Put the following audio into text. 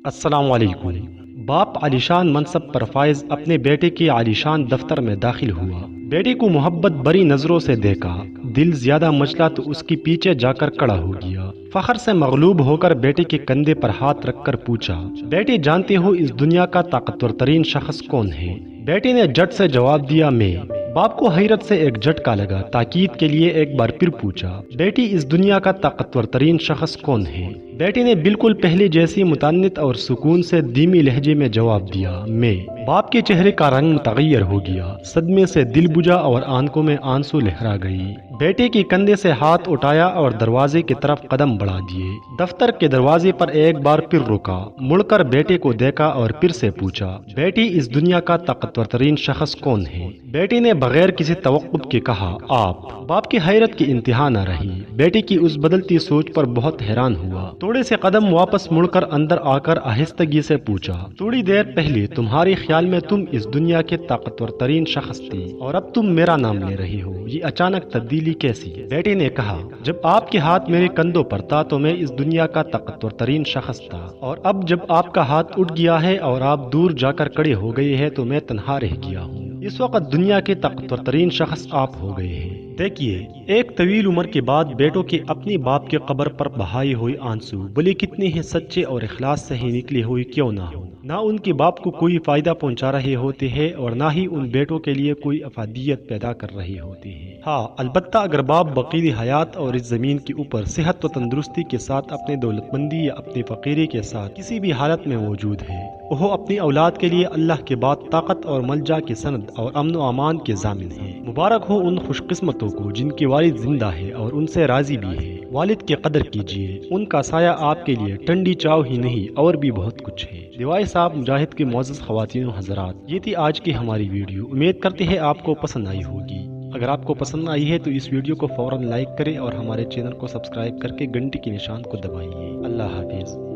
السلام علیکم۔ باپ علیشان منصب پر فائز اپنے بیٹے کے علیشان دفتر میں داخل ہوا۔ بیٹے کو محبت بری نظروں سے دیکھا، دل زیادہ مچلا تو اس کے پیچھے جا کر کڑا ہو گیا۔ فخر سے مغلوب ہو کر بیٹے کے کندھے پر ہاتھ رکھ کر پوچھا، بیٹے جانتے ہو اس دنیا کا طاقتور ترین شخص کون ہے؟ بیٹے نے جھٹ سے جواب دیا، میں۔ باپ کو حیرت سے ایک جھٹکا لگا، تاکید کے لیے ایک بار پھر پوچھا، بیٹی اس دنیا کا طاقتور ترین شخص کون ہے؟ بیٹے نے بالکل پہلے جیسی متانت اور سکون سے دھیمی لہجے میں جواب دیا، میں۔ باپ کے چہرے کا رنگ متغیر ہو گیا، صدمے سے دل بجھا اور آنکھوں میں آنسو لہرا گئی۔ بیٹے کے کندھے سے ہاتھ اٹھایا اور دروازے کی طرف قدم بڑھا دیے۔ دفتر کے دروازے پر ایک بار پھر رکا، مڑ کر بیٹے کو دیکھا اور پھر سے پوچھا، بیٹی اس دنیا کا طاقتور ترین شخص کون ہے؟ بیٹے نے بغیر کسی توقع کے کہا، آپ۔ باپ کی حیرت کی انتہا نہ رہی، بیٹے کی اس بدلتی سوچ پر بہت حیران ہوا۔ تھوڑے سے قدم واپس مڑ کر اندر آ کر آہستگی سے پوچھا، تھوڑی دیر پہلے تمہارے خیال میں تم اس دنیا کے طاقتور ترین شخص تھی اور اب تم میرا نام لے رہی ہو، یہ اچانک تبدیلی کیسی؟ بیٹے نے کہا، جب آپ کے ہاتھ میرے کندھوں پر تھا تو میں اس دنیا کا طاقتور ترین شخص تھا، اور اب جب آپ کا ہاتھ اٹھ گیا ہے اور آپ دور جا کر کھڑے ہو گئے ہیں تو میں تنہا رہ گیا ہوں۔ اس وقت دنیا کے طاقتور ترین شخص آپ ہو گئے ہیں۔ دیکھیے، ایک طویل عمر کے بعد بیٹوں کے اپنی باپ کے قبر پر بہائے ہوئے آنسو بھلے کتنے ہی سچے اور اخلاص سے ہی نکلے ہوئے کیوں نہ ہو، نہ ان کے باپ کو کوئی فائدہ پہنچا رہے ہوتے ہیں اور نہ ہی ان بیٹوں کے لیے کوئی افادیت پیدا کر رہے ہوتے ہیں۔ ہاں، البتہ اگر باپ بقیہ حیات اور اس زمین کے اوپر صحت و تندرستی کے ساتھ اپنے دولت مندی یا اپنی فقیری کے ساتھ کسی بھی حالت میں موجود ہے، وہ اپنی اولاد کے لیے اللہ کے بعد طاقت اور ملجا کی سند اور امن و امان کے ضامن ہیں۔ مبارک ہو ان خوش قسمتوں کو جن کے والد زندہ ہے اور ان سے راضی بھی ہے۔ والد کی قدر کیجیے، ان کا سایہ آپ کے لیے ٹھنڈی چاو ہی نہیں اور بھی بہت کچھ ہے۔ دیوائی صاحب مجاہد کے معزز خواتین و حضرات، یہ تھی آج کی ہماری ویڈیو، امید کرتے ہیں آپ کو پسند آئی ہوگی۔ اگر آپ کو پسند آئی ہے تو اس ویڈیو کو فوراً لائک کریں اور ہمارے چینل کو سبسکرائب کر کے گھنٹی کے نشان کو دبائیے۔ اللہ حافظ۔